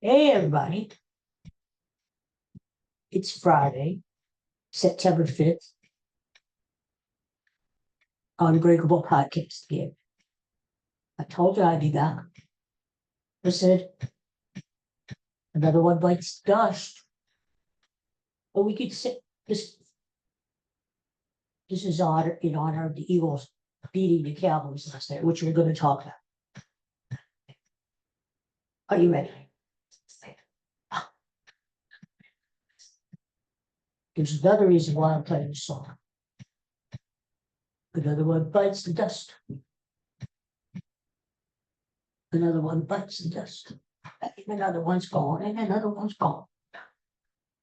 Hey, everybody. It's Friday, September 5th, Unbreakable podcast again. I told you I'd be back. I said, another one bites the dust. Or we could say this is in honor of the Eagles beating the Cowboys last night, which we're going to talk about. Are you ready? There's another reason why I'm playing this song. Another one bites the dust. Another one bites the dust. And another one's gone, and another one's gone.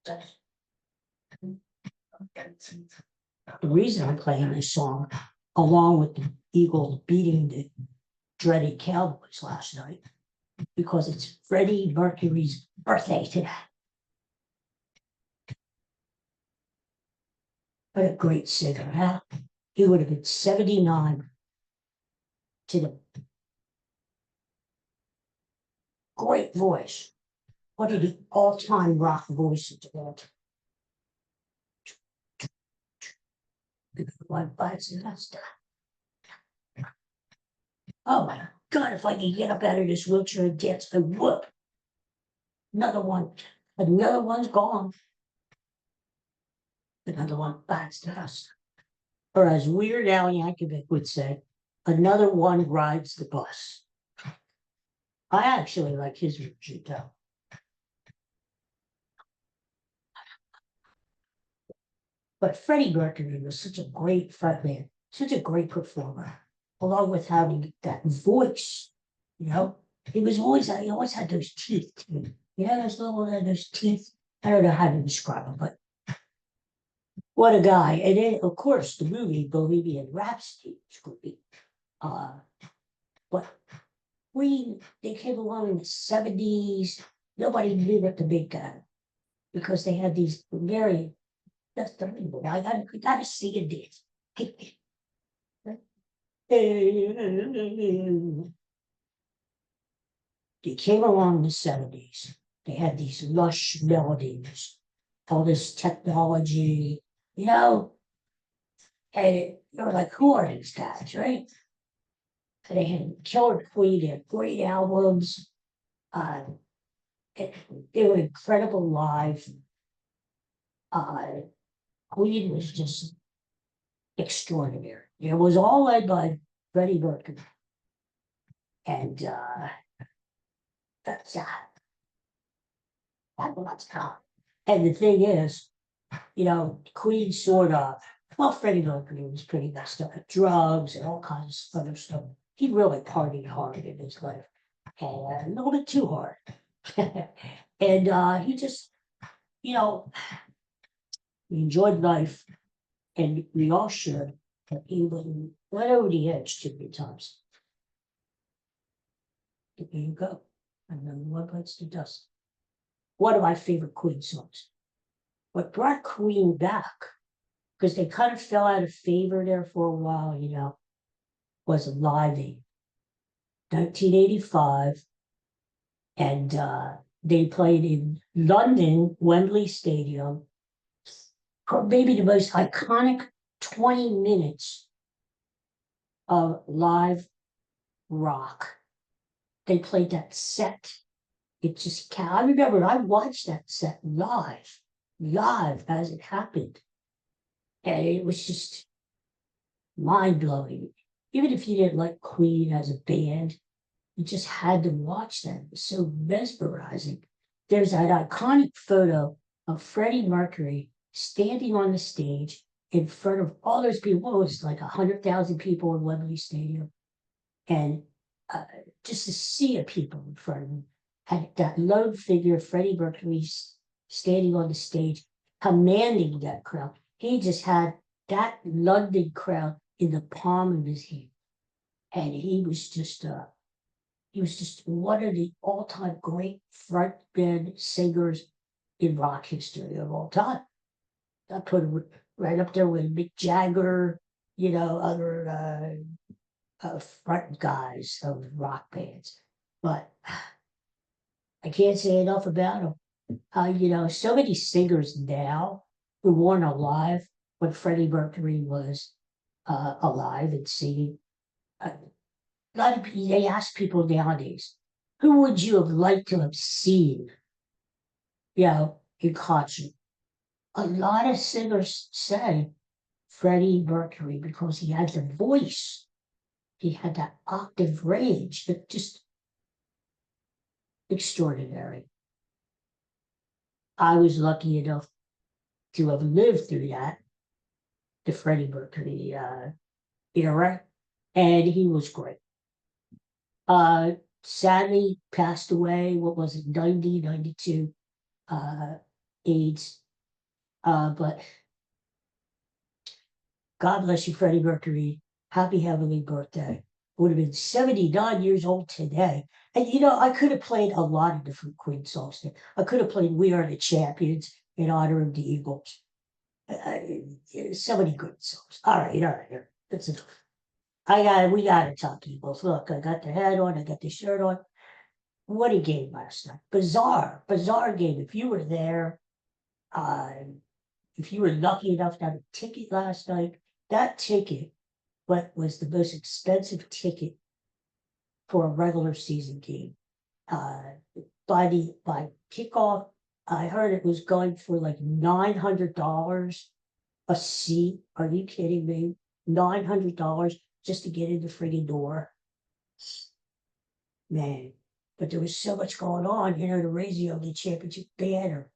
The reason I'm playing this song, along with the Eagles beating the dreaded Cowboys last night, because it's Freddie Mercury's birthday today. What a great singer, huh? He would have been 79 today. Great voice. What are the all-time rock voices today? One bites the dust. Oh my God, if I could get up out of this wheelchair and dance, I would. Another one. Another one's gone. Another one bites the dust. Or as Weird Al Yankovic would say, another one rides the bus. I actually like his version too. But Freddie Mercury was such a great frontman, such a great performer, along with having that voice. He always had those teeth. Those teeth. I don't know how to describe them, but what a guy. And then, of course, the movie Bohemian Rhapsody was great. But they came along in the 70s. Nobody knew what to make of it because they had these very, that's unbelievable. I gotta see it dance. They came along in the 70s. They had these lush melodies, all this technology, and they were like, who are these guys, right? And they had killer Queen, they had great albums. Uh, they were incredible live. Queen was just extraordinary. It was all led by Freddie Mercury. And that's tough. And the thing is, Queen sort of, well, Freddie Mercury was pretty messed up with drugs and all kinds of other stuff. He really partied hard in his life, and a little bit too hard. And he just, he enjoyed life, and we all should, but he went over the edge too many times. There you go. And then one bites the dust. One of my favorite Queen songs. What brought Queen back, because they kind of fell out of favor there for a while, was Live Aid, 1985. And they played in London, Wembley Stadium, maybe the most iconic 20 minutes of live rock. They played that set. I remember I watched that set live as it happened. And it was just mind blowing. Even if you didn't like Queen as a band, you just had to watch that. It was so mesmerizing. There's that iconic photo of Freddie Mercury standing on the stage in front of all those people. What was it, like 100,000 people in Wembley Stadium? And just a sea of people in front of him. Had that lone figure, Freddie Mercury, standing on the stage, commanding that crowd. He just had that London crowd in the palm of his hand. And he was just one of the all-time great frontman singers in rock history of all time. I put him right up there with Mick Jagger, other front guys of rock bands. But I can't say enough about him. So many singers now who weren't alive when Freddie Mercury was alive and singing. A lot of they ask people nowadays, who would you have liked to have seen, in concert? A lot of singers say Freddie Mercury because he had the voice, he had that octave range that just extraordinary. I was lucky enough to have lived through that, the Freddie Mercury era, and he was great. Uh, Sadly passed away. What was it, 92? AIDS. But God bless you, Freddie Mercury. Happy heavenly birthday. Would have been 79 years old today. And I could have played a lot of different Queen songs there. I could have played We Are the Champions in honor of the Eagles. So many good songs. All right. That's enough. We gotta talk Eagles. Look, I got the hat on, I got the shirt on. What a game last night. Bizarre game. If you were there, uh, if you were lucky enough to have a ticket last night, that ticket was the most expensive ticket for a regular season game. Uh, by kickoff, I heard it was going for like $900 a seat. Are you kidding me? $900 just to get in the friggin' door. Man, but there was so much going on, to raise the championship banner.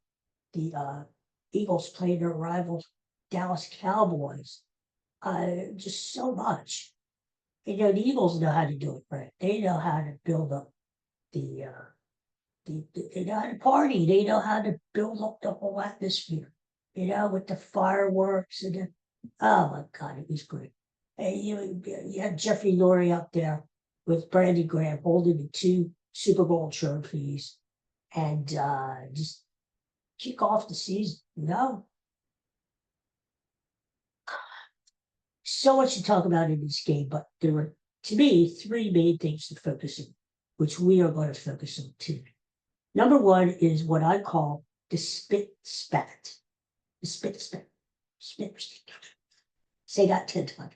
The Eagles played their rivals, Dallas Cowboys. Just so much. The Eagles know how to do it right. They know how to build up the they know how to party. They know how to build up the whole atmosphere. With the fireworks and oh my God, it was great. And you had Jeffrey Lurie up there with Brandon Graham holding the two Super Bowl trophies and just kick off the season. So much to talk about in this game, but there were, to me, three main things to focus on, which we are going to focus on too. Number one is what I call the spit spat. The spit spat. Spit. Say that 10 times.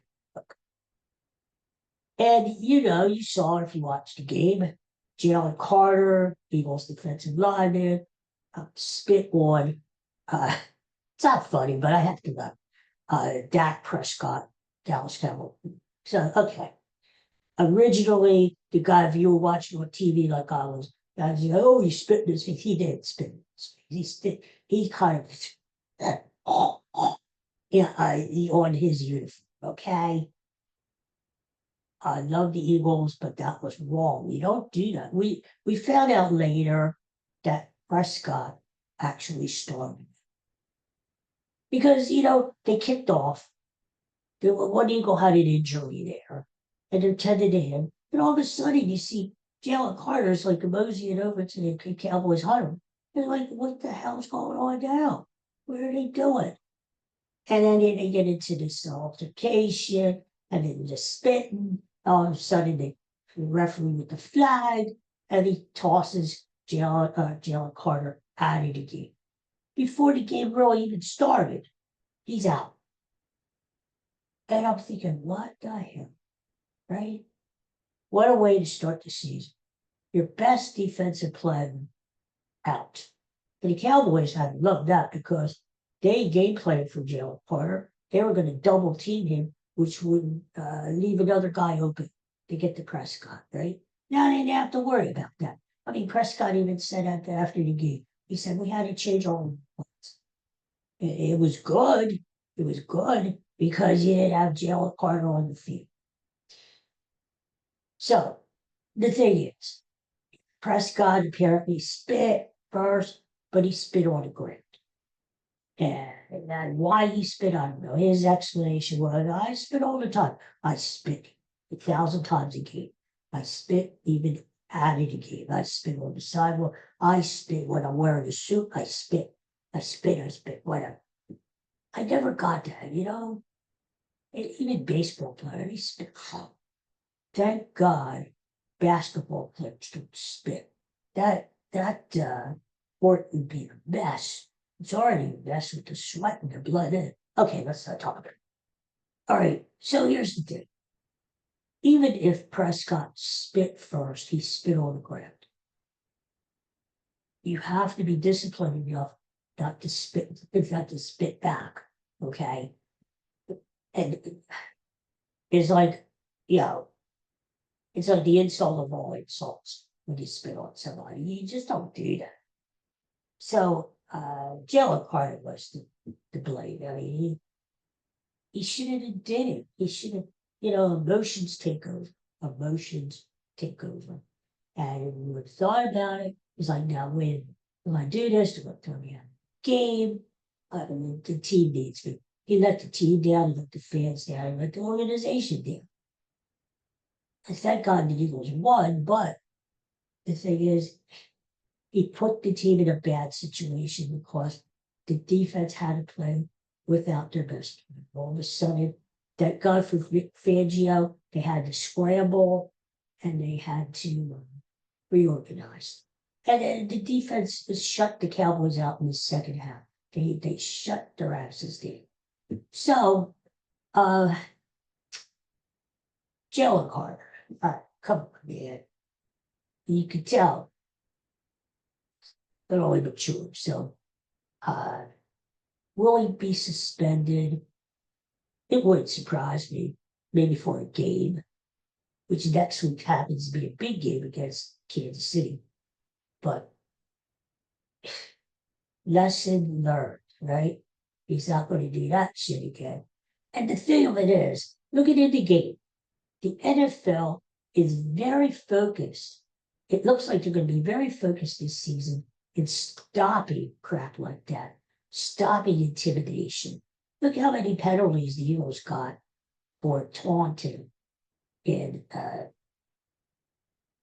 And you saw if you watched the game, Jalen Carter, Eagles defensive lineman, spit on. It's not funny, but I have to know. Dak Prescott, Dallas Cowboys. So, okay. Originally, the guy, if you were watching on TV like I was, guys, oh, he spit in his face. He didn't spit in his face. He spit. He kind of, on his uniform. Okay. I love the Eagles, but that was wrong. We don't do that. We found out later that Prescott actually started because they kicked off. One Eagle had an injury there, and they're tending to him. And all of a sudden, you see Jalen Carter's like moseying over to the Cowboys huddle. They're like, "What the hell's going on now? What are they doing?" And then they get into this altercation, and then the spitting. All of a sudden, the referee with the flag, and he tosses Jalen Carter out of the game. Before the game really even started, he's out. And I'm thinking, what the hell, right? What a way to start the season. Your best defensive player out. And the Cowboys had loved that because they game planned for Jalen Carter. They were going to double team him, which would leave another guy open to get to Prescott, right? Now they didn't have to worry about that. I mean, Prescott even said after the game, he said, we had to change our plans. It was good. It was good because you didn't have Jalen Carter on the field. So the thing is, Prescott apparently spit first, but he spit on the ground. And why he spit, I don't know. His explanation was, I spit all the time. I spit 1,000 times a game. I spit even out of the game. I spit on the sidewalk. I spit when I'm wearing a suit. I spit, whatever. I never got that, Even baseball players, they spit. Thank God basketball players don't spit. That that court would be a mess. It's already a mess with the sweat and the blood in it. Okay, let's not talk about it. All right, so here's the thing. Even if Prescott spit first, he spit on the ground. You have to be disciplined enough not to spit back. Okay. And it's like, you know, it's like the insult of all insults when you spit on somebody. You just don't do that. So Jalen Carter was the blame. I mean, he shouldn't have did it. He should have, emotions take over. Emotions take over. And when we thought about it, it's like, now wait a minute. If I do this, they're going to throw me out of the game. I mean, the team needs me. He let the team down, he let the fans down, he let the organization down. And thank God the Eagles won, but the thing is, he put the team in a bad situation because the defense had to play without their best. All of a sudden, that God for Fangio, they had to scramble and they had to reorganize. And then the defense shut the Cowboys out in the second half. They shut their asses down. So, Jalen Carter, come on, man. You could tell they're only mature. So, will he be suspended? It wouldn't surprise me, maybe for a game, which next week happens to be a big game against Kansas City. But lesson learned, right? He's not going to do that shit again. And the thing of it is, look at the game. The NFL is very focused. It looks like they're going to be very focused this season in stopping crap like that, stopping intimidation. Look how many penalties the Eagles got for taunting and,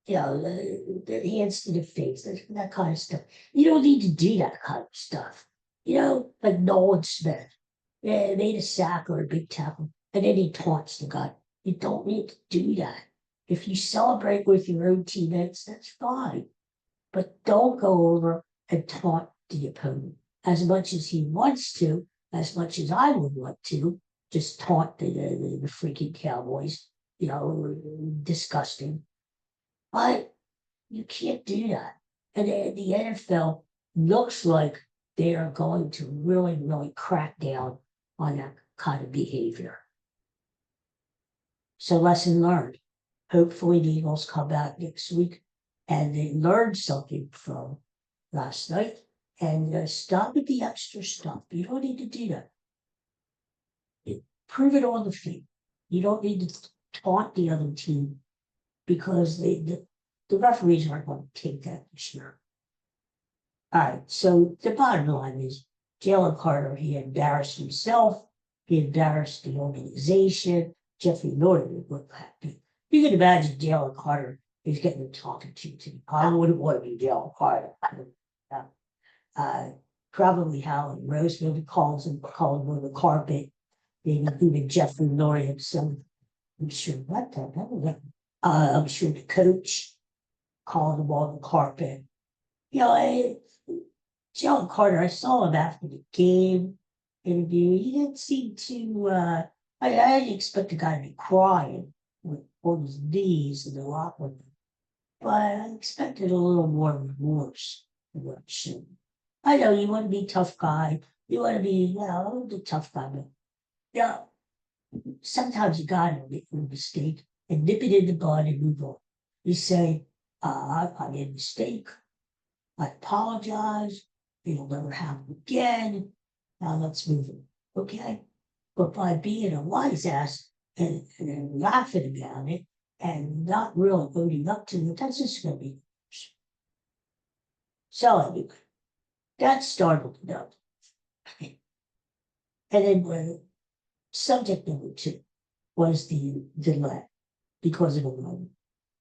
the hands to the face, that kind of stuff. You don't need to do that kind of stuff. Like Nolan Smith. Yeah, made a sack or a big tackle, and then he taunts the guy. You don't need to do that. If you celebrate with your own teammates, that's fine. But don't go over and taunt the opponent as much as he wants to, as much as I would want to, just taunt the freaking Cowboys, disgusting. But you can't do that. And the NFL looks like they are going to really, really crack down on that kind of behavior. So lesson learned. Hopefully the Eagles come back next week and they learned something from last night and stop with the extra stuff. You don't need to do that. Prove it on the field. You don't need to taunt the other team because the referees aren't going to take that this year. All right, so the bottom line is Jalen Carter, he embarrassed himself, he embarrassed the organization. Jeffrey Norton would look happy. You can imagine Jalen Carter is getting a talking to. I wouldn't want to be Jalen Carter. Probably Howard Rosefield calls him on the carpet. Maybe even Jeffrey Norton himself. I'm sure what the hell. I'm sure the coach called him on the carpet. Jalen Carter, I saw him after the game interview. He didn't seem to. I didn't expect the guy to be crying on his knees in the locker room, but I expected a little more remorse. I know you want to be a tough guy. You want to be, the tough guy, but sometimes you gotta make a mistake and nip it in the bud and move on. You say, I made a mistake. I apologize. It'll never happen again. Now let's move on. Okay? But by being a wise ass and laughing about it and not really owning up to it, that's just going to be worse. So anyway, that startled enough. And then subject number 2 was the delay because of the weather.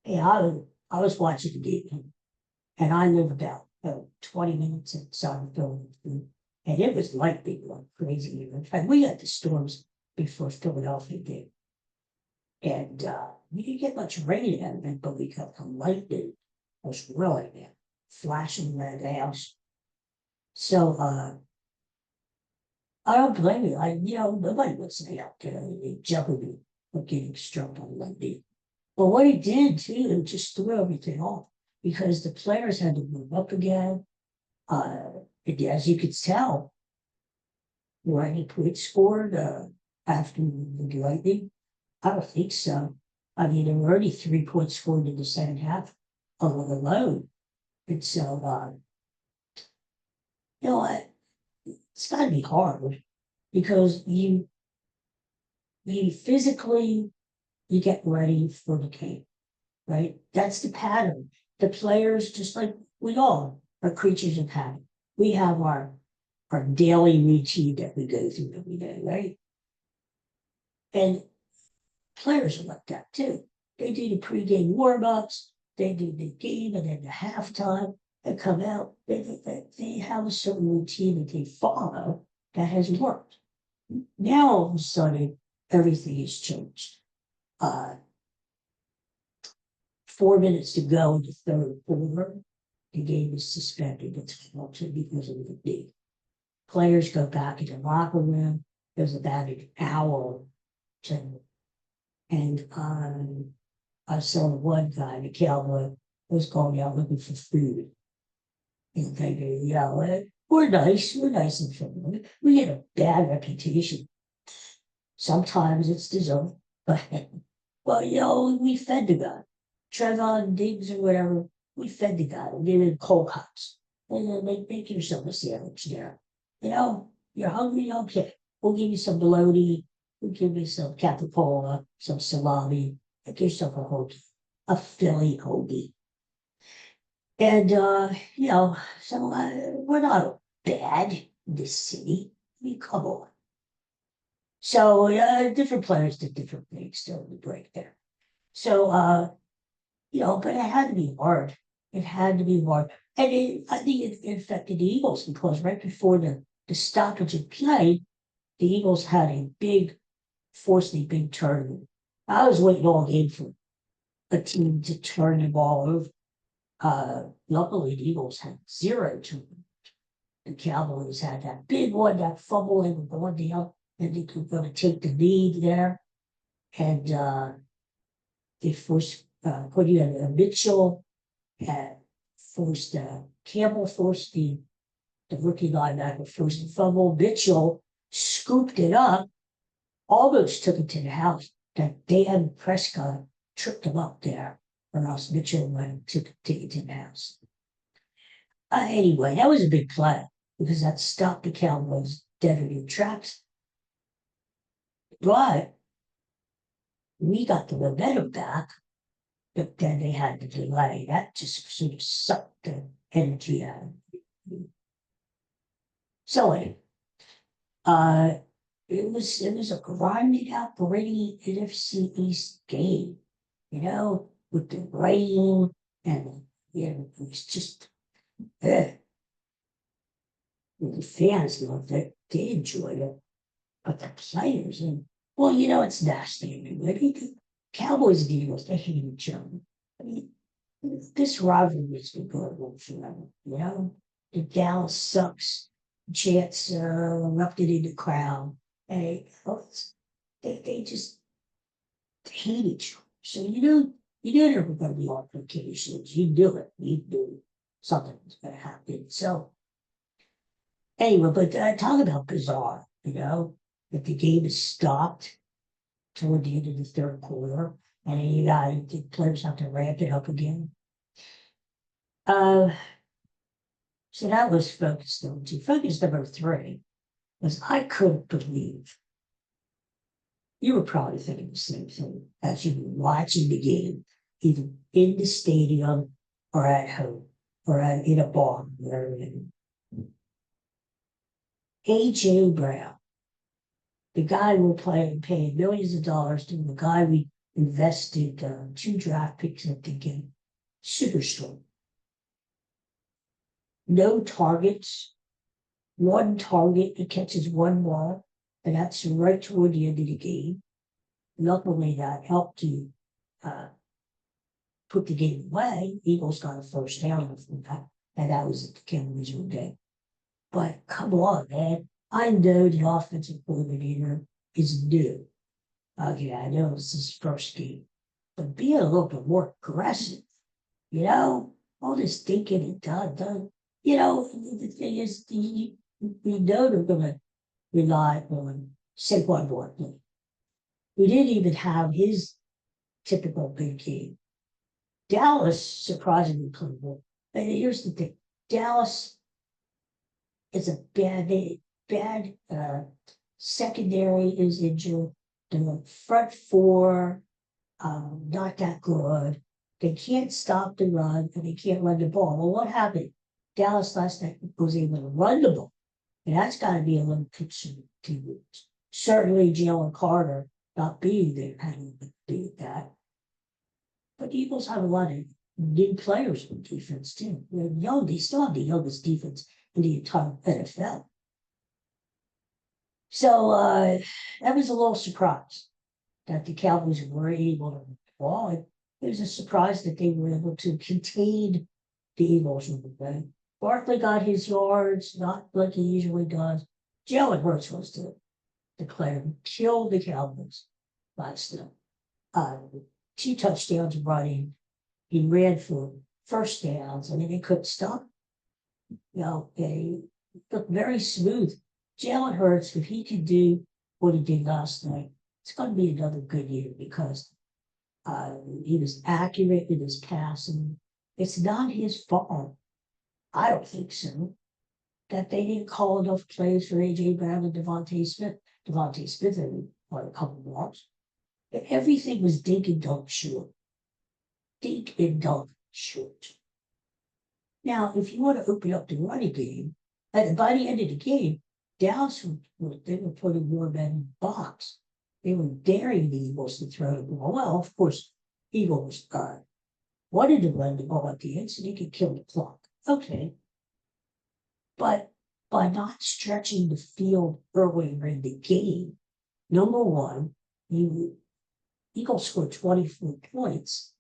Hey, I was watching the game and I live about 20 minutes outside of Philadelphia, and it was lightning like crazy. In fact, we had the storms before Philadelphia game, and we didn't get much rain out of it, but we got the lightning. It was really bad. flashing around the house. So I don't blame you. Nobody wants to be out there in the jeopardy of getting struck on lightning. But what he did too, it just threw everything off because the players had to move up again. As you could tell, were any points scored after the lightning? I don't think so. I mean, there were already 3 points scored in the second half of it alone. And so, you know what? It's got to be hard because you physically you get ready for the game, right? That's the pattern. The players, just like we all are creatures of habit. We have our daily routine that we go through every day, right? And players are like that too. They do the pregame warm-ups, they do the game, and then the halftime, they come out, they have a certain routine that they follow that has worked. Now all of a sudden, everything has changed. 4 minutes to go in the third quarter, the game is suspended. It's halted because of the league. Players go back in the locker room. There's about an hour to, and I saw one guy, the cowboy, was going out looking for food. And thinking, we're nice and friendly. We get a bad reputation. Sometimes it's deserved, but well, we fed the guy. Trevon Diggs or whatever, we fed the guy. We gave him cold cuts. And then make yourself a sandwich there. You're hungry, okay. We'll give you some bologna. We'll give you some capicola, some salami. Make yourself a hoagie, a Philly hoagie. And, we're not bad in this city. I mean, come on. So, different players did different things during the break there. So, but it had to be hard. It had to be hard. And I think it affected the Eagles because right before the stoppage of play, the Eagles had a big tournament. I was waiting all game for a team to turn the ball over. Luckily, the Eagles had 0 turnovers. The Cowboys had that big one, that fumble, and going down, and they were going to take the lead there. And they forced, Mitchell had forced, Campbell forced the rookie linebacker forced the fumble. Mitchell scooped it up, almost took it to the house. That Dan Prescott tripped him up there, or else Mitchell went and took it to the house. Anyway, that was a big play because that stopped the Cowboys dead in their tracks. But we got the momentum back, but then they had the delay. That just sort of sucked the energy out of it. So anyway, it was a grinding out, gritty NFC East game, with the rain and it was just the fans loved it, they enjoyed it, but the players it's nasty anyway. The Cowboys and Eagles, they hate each other. I mean, this rivalry has been going on forever, The Dallas sucks. Chants erupted in the crowd. And they just hate each other. So you knew there were going to be altercations. You knew it. You knew something was going to happen. So anyway, but talk about bizarre, that the game is stopped toward the end of the third quarter, and then the players have to ramp it up again. So that was focus number 2. Focus number 3 was I couldn't believe. You were probably thinking the same thing as you were watching the game, either in the stadium or at home or in a bar. A.J. Brown, the guy we're paying millions of dollars to, the guy we invested 2 draft picks at the game, super strong. No targets, 1 target, he catches 1 ball, and that's right toward the end of the game. Luckily, that helped to put the game away. Eagles got a first down from that. and that was the Cowboys were good. But come on, man. I know the offensive coordinator is new. Okay, I know it's his first game, but be a little bit more aggressive. You know, all this thinking and done. You know, the thing is, we know they're going to rely on Saquon Barkley. We didn't even have his typical big game. Dallas surprisingly played well. And here's the thing: Dallas is a bad secondary is injured. The front four, not that good. They can't stop the run and they can't run the ball. Well, what happened? Dallas last night was able to run the ball. And that's got to be a little concern to you. Certainly, Jalen Carter not being there had a little bit to do with that. But the Eagles have a lot of new players on defense, too. They're young. They still have the youngest defense in the entire NFL. So that was a little surprise that the Cowboys were able to win the ball. It was a surprise that they were able to contain the Eagles in the game. Barkley got his yards, not like he usually does. Jalen Hurts was the player who killed the Cowboys last night. 2 touchdowns running. He ran for first downs, and then he couldn't stop. You know, he looked very smooth. Jalen Hurts, if he can do what he did last night, it's going to be another good year because he was accurate in his passing. It's not his fault. I don't think so. That they didn't call enough plays for A.J. Brown and Devontae Smith. Devontae Smith had won a couple of blocks. But everything was dink and dunk short. Dink and dunk short. Now, if you want to open up the running game, and by the end of the game, Dallas they were putting more men in the box. They were daring the Eagles to throw the ball. Well, of course, Eagles wanted to run the ball at the end so they could kill the clock. Okay. But by not stretching the field earlier in the game, number one, Eagles scored 24 points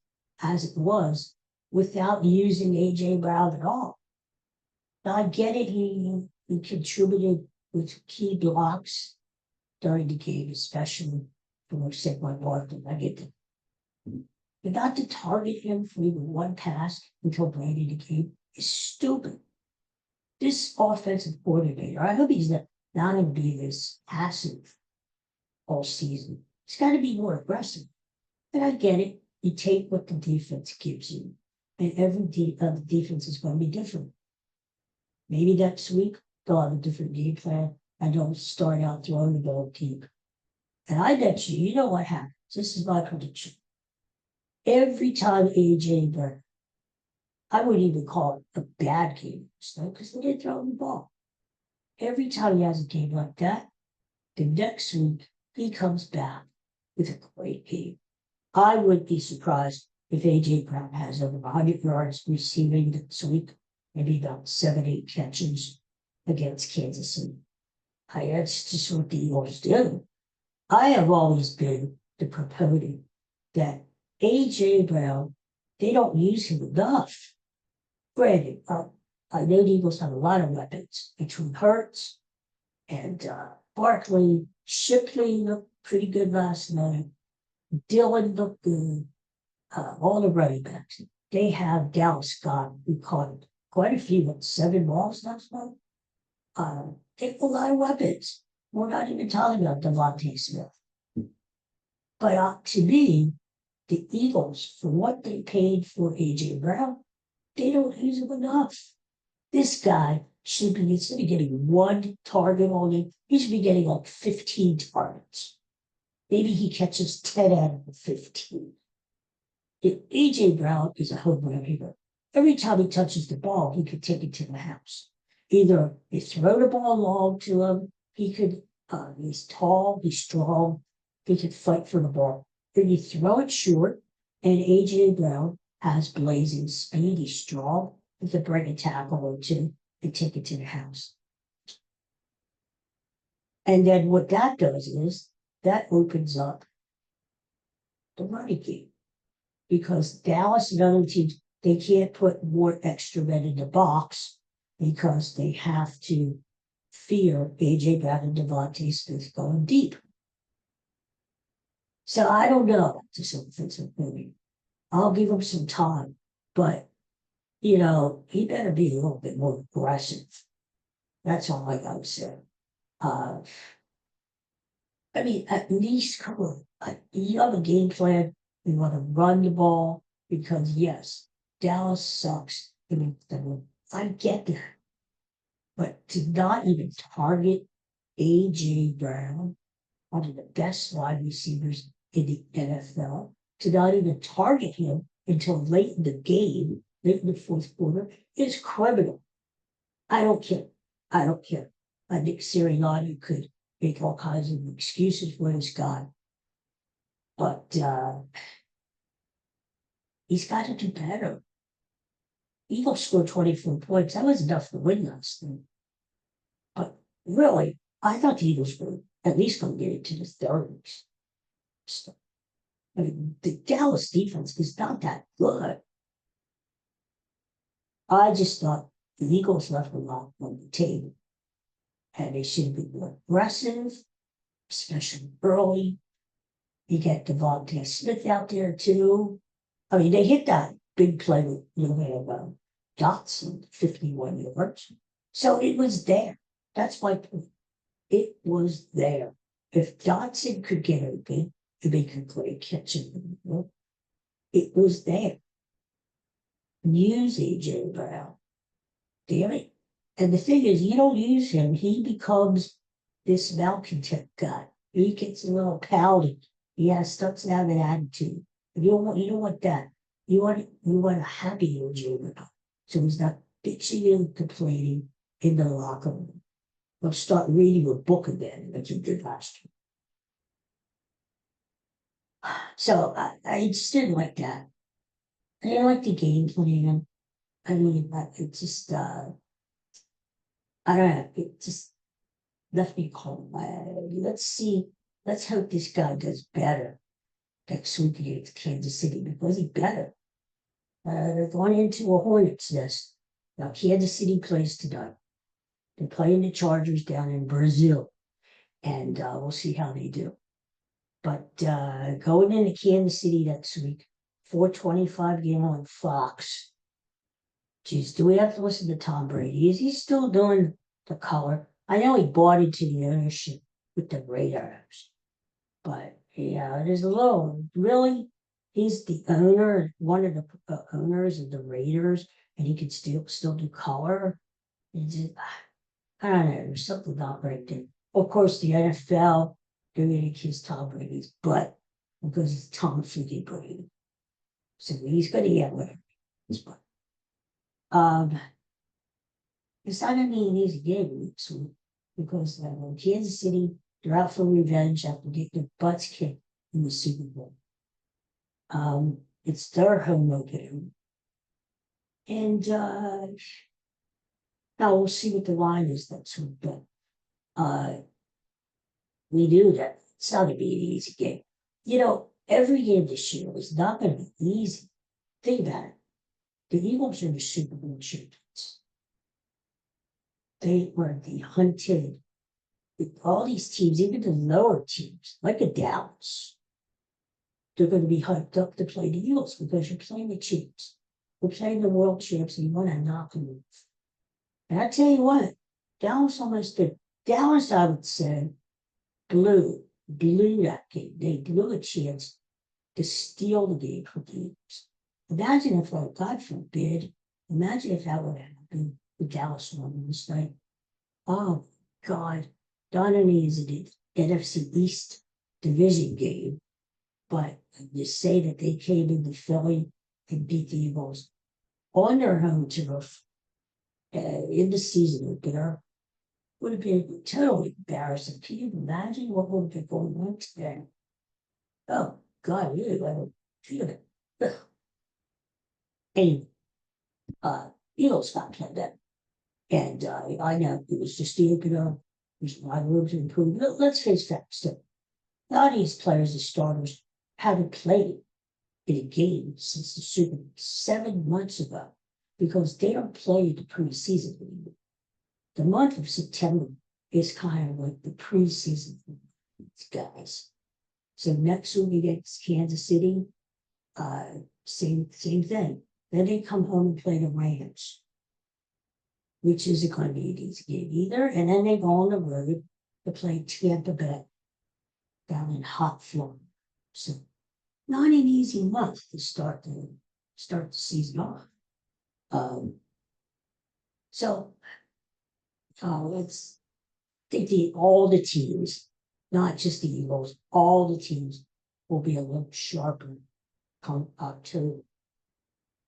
as it was without using A.J. Brown at all. Now, I get it, he contributed with key blocks during the game, especially for Saquon Barkley. I get that. But not to target him for even one pass until late in the game is stupid. This offensive coordinator, I hope he's not going to be this passive all season. He's got to be more aggressive. And I get it. You take what the defense gives you. And every defense is going to be different. Maybe next week they'll have a different game plan and they'll start out throwing the ball deep. And I bet you know what happens. This is my prediction. Every time A.J. Brown, I wouldn't even call it a bad game, because they didn't throw the ball. Every time he has a game like that, the next week he comes back with a great game. I would be surprised if A.J. Brown has over 100 yards receiving this week, maybe about 7-8 catches against Kansas City. That's just what the Eagles do. I have always been the proponent that A.J. Brown, they don't use him enough. Granted, I know the Eagles have a lot of weapons between Hurts and Barkley. Shipley looked pretty good last night. Dillon looked good. All the running backs. They have Dallas Scott, who caught quite a few, 7 balls last night. They have a lot of weapons. We're not even talking about Devontae Smith. But to me, the Eagles, for what they paid for A.J. Brown, they don't use him enough. This guy should be, instead of getting 1 target on him, he should be getting like 15 targets. Maybe he catches 10 out of the 15. If A.J. Brown is a home run hitter, every time he touches the ball, he could take it to the house. Either they throw the ball long to him, he could, he's tall, he's strong, he could fight for the ball. Then you throw it short, and A.J. Brown has blazing speed, he's strong, he could bring a tackle or two and take it to the house. And then what that does is, that opens up the running game. Because Dallas and other teams they can't put more extra men in the box because they have to fear AJ Brown and Devontae Smith going deep. So I don't know about this offensive movie. I'll give him some time, but he better be a little bit more aggressive. That's all I gotta say. Uh, I mean, at least come on. You have a game plan. You want to run the ball because yes, Dallas sucks. I get that, but to not even target AJ Brown, one of the best wide receivers in the NFL, to not even target him until late in the game, late in the fourth quarter, is criminal. I don't care. I don't care. I think Sirianni could make all kinds of excuses for this guy, but he's got to do better. Eagles scored 24 points. That was enough to win last night. But really, I thought the Eagles were at least going to get into the 30s. So, I mean, the Dallas defense is not that good. I just thought the Eagles left a lot on the table. And they should be more aggressive, especially early. You get Devontae Smith out there too. I mean, they hit that big play with Dotson, 51 yards. So it was there. That's my point. It was there. If Dotson could get open to make a great catch in the middle, it was there. Use AJ Brown. Damn it. And the thing is, you don't use him, he becomes this malcontent guy. He gets a little pouty. Starts to have an attitude. You don't want that. You want a happy AJ Brown. So he's not bitching and complaining in the locker room. He'll start reading a book again, like he did last year. So I just didn't like that. I didn't like the game plan. I mean, it just, I don't know, it just left me cold. Let's hope this guy does better next week against Kansas City because he's better. They're going into a hornet's nest. Now, Kansas City plays tonight. They're playing the Chargers down in Brazil, and we'll see how they do. But going into Kansas City next week, 4:25 game on Fox. Geez, do we have to listen to Tom Brady? Is he still doing the color? I know he bought into the ownership with the Raiders, but there's a little, really, he's the owner, one of the owners of the Raiders, and he could still do color. Just, I don't know, there's something not right there. Of course, the NFL, they're going to kiss Tom Brady's butt because it's Tom freaking Brady. So he's going to get whatever his butt. It's not going to be an easy game next week because Kansas City, they're out for revenge after getting their butts kicked in the Super Bowl. It's their home opener. And now we'll see what the line is next week, but we knew that it's not going to be an easy game. Every game this year is not going to be easy. Think about it. The Eagles are the Super Bowl champions. They were the hunted. All these teams, even the lower teams, like the Dallas, they're going to be hyped up to play the Eagles because you're playing the champs. We're playing the world champs and you want to knock them off. And I tell you what, Dallas almost did. Dallas, I would say, blew that game. They blew a chance to steal the game from the Eagles. Imagine if, God forbid, imagine if that would have happened with Dallas won this night. Oh, God. Not only is it an NFC East division game, but to say that they came into Philly and beat the Eagles on their home turf in the season opener would have been totally embarrassing. Can you imagine what would have been going on today? Oh, God, really, I don't feel it. Anyway, Eagles got played that. And I know it was just the opener. There's a lot of room to improve. Let's face facts. A lot of these players, the starters, haven't played in a game since the Super Bowl 7 months ago because they don't play the preseason anymore. The month of September is kind of like the preseason for these guys. So next week against Kansas City, same thing. Then they come home and play the Rams, which isn't going to be an easy game either. And then they go on the road to play Tampa Bay down in hot Florida. So not an easy month to start the season off. So let's think all the teams, not just the Eagles, all the teams will be a little sharper come October.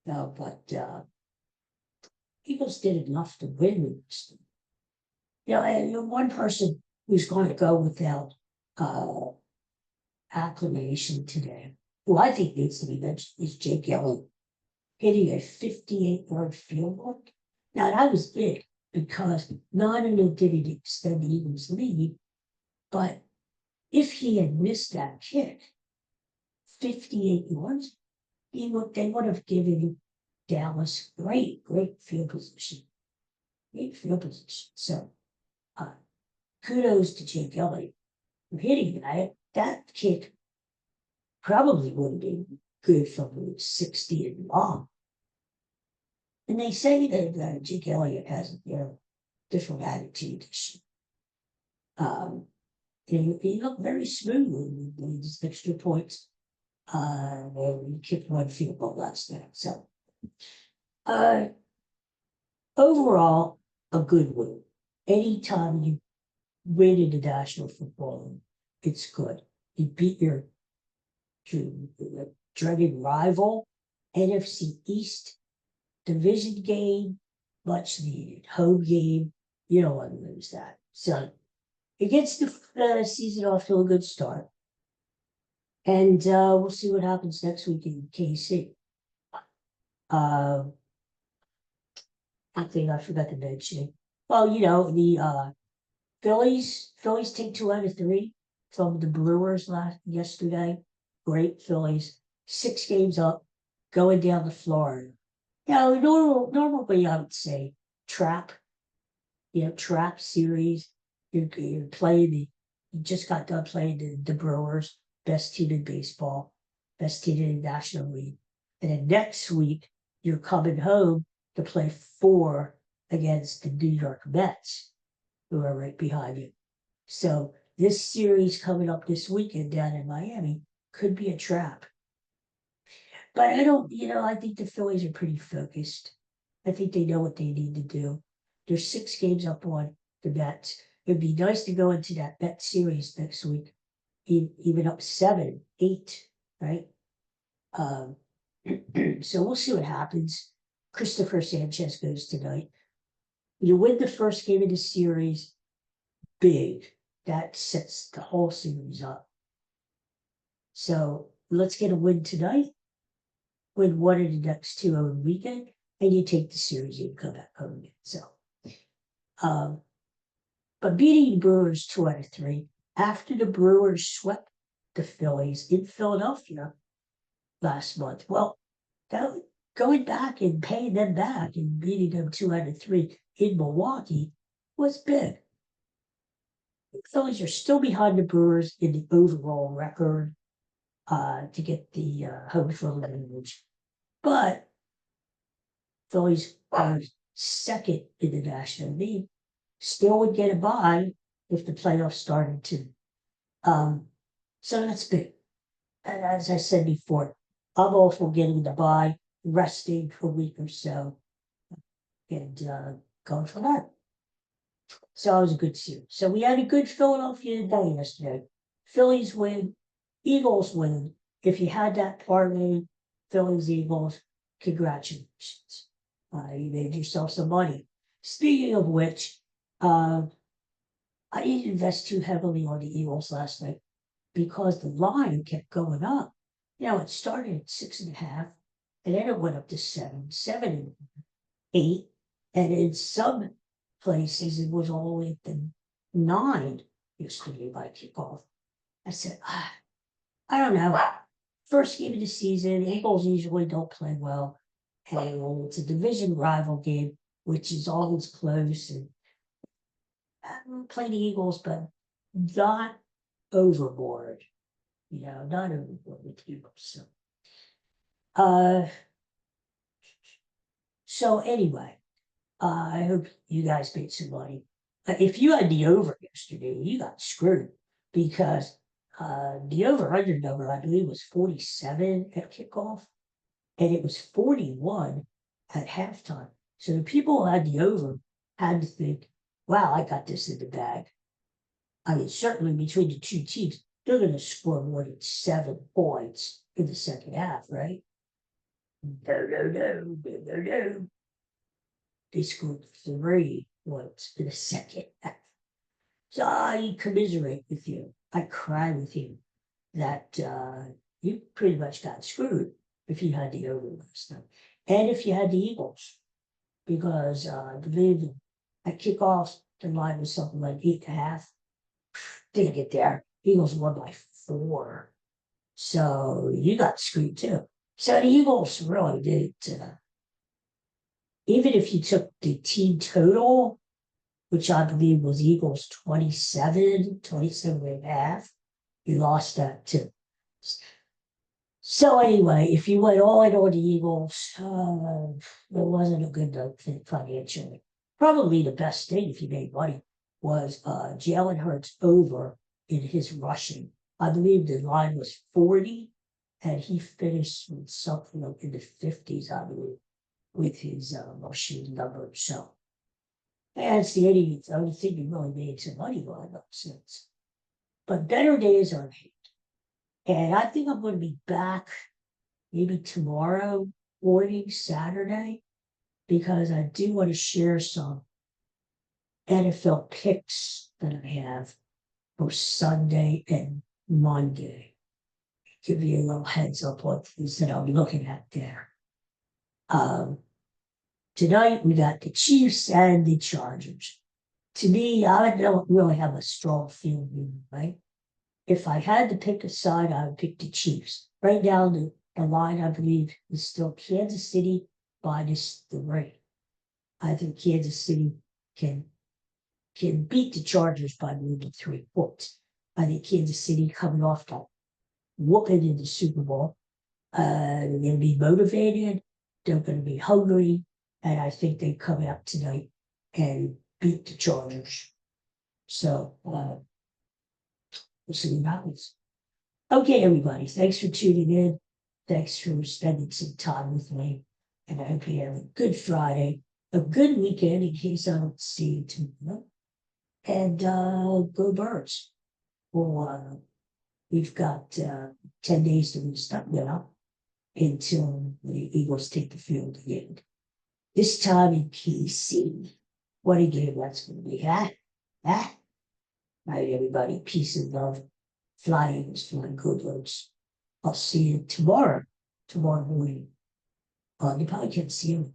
But Eagles did enough to win. And one person who's going to go without acclamation today, who I think needs to be mentioned, is Jake Elliott, hitting a 58-yard field goal. Now, that was big because not only did it extend the Eagles' lead, but if he had missed that kick, 58 yards, they would have given Dallas great field position. Great field position. So, kudos to Jake Elliott for hitting that. That kick probably would have been good from 60 and long. And they say that Jake Elliott has a different attitude. He looked very smooth with his extra points. He kicked one field goal last night. So, overall, a good win. Anytime you win in the National Football League, it's good. You beat your dreaded rival, NFC East division game, much needed home game. You don't want to lose that. So it gets the season off to a good start. And we'll see what happens next week in KC. I think I forgot to mention. Well, the Phillies take 2 out of 3 from the Brewers yesterday. Great Phillies. 6 games up, going down to Florida. Normally I would say trap series. You're playing you just got done playing the Brewers, best team in baseball, best team in the National League. And then next week, you're coming home to play 4 against the New York Mets, who are right behind you. So this series coming up this weekend down in Miami could be a trap. But I think the Phillies are pretty focused. I think they know what they need to do. They're 6 games up on the Mets. It'd be nice to go into that Mets series next week, even up 7, 8, right? So we'll see what happens. Christopher Sanchez goes tonight. You win the first game of the series, big. That sets the whole series up. So let's get a win tonight. Win one of the next 2 over the weekend, and you take the series and come back home again. So, but beating the Brewers 2 out of 3 after the Brewers swept the Phillies in Philadelphia last month. Well, going back and paying them back and beating them 2 out of 3 in Milwaukee was big. The Phillies are still behind the Brewers in the overall record to get the home field advantage. But Phillies are second in the National League, still would get a bye if the playoffs started to. So that's big. And as I said before, I'm all for getting the bye, resting for a week or so, and going for that. So it was a good series. So we had a good Philadelphia day yesterday. Phillies win, Eagles win. If you had that parlay, Phillies, Eagles, congratulations. You made yourself some money. Speaking of which, I didn't invest too heavily on the Eagles last night because the line kept going up. It started at 6.5, and then it went up to 7, 7 and 8, and in some places it was all the way up to 9 yesterday by kickoff. I said, I don't know. first game of the season. Eagles usually don't play well. And it's a division rival game, which is always close. And play the Eagles, but not overboard. Not overboard with the Eagles. Uh, so anyway, I hope you guys made some money. If you had the over yesterday, you got screwed because the over-under number, I believe, was 47 at kickoff, and it was 41 at halftime. So the people who had the over had to think, wow, I got this in the bag. I mean, certainly between the two teams, they're going to score more than 7 points in the second half, right? No. They scored 3 points in the second half. So I commiserate with you. I cry with you that you pretty much got screwed if you had the over last night. And if you had the Eagles, because I believe at kickoffs, the line was something like 8.5. Didn't get there. Eagles won by 4. So you got screwed too. So the Eagles really did. Even if you took the team total, which I believe was Eagles 27 and a half, you lost that too. So anyway, if you went all in on the Eagles, it wasn't a good thing financially. Probably the best thing if you made money was Jalen Hurts over in his rushing. I believe the line was 40, and he finished with something like in the 50s, I believe, with his rushing number. So that's the only thing he really made some money on since. But better days are ahead. And I think I'm going to be back maybe tomorrow morning, Saturday, because I do want to share some NFL picks that I have for Sunday and Monday. Give you a little heads up on things that I'm looking at there. Tonight we got the Chiefs and the Chargers. To me, I don't really have a strong feeling, right? If I had to pick a side, I would pick the Chiefs. Right now, the line, I believe, is still Kansas City minus the rate. I think Kansas City can beat the Chargers by moving 3 points. I think Kansas City coming off that whooping in the Super Bowl, they're going to be motivated, they're going to be hungry, and I think they come out tonight and beat the Chargers. So, we'll see what happens. Okay, everybody, thanks for tuning in. Thanks for spending some time with me. And I hope you have a good Friday, a good weekend in case I don't see you tomorrow. And go Birds. Well, we've got 10 days to restart now until the Eagles take the field again. This time in KC. What a game that's going to be, huh? All right, everybody. Peace and love. Fly Eagles, fly good Birds. I'll see you tomorrow morning on the podcast. See you.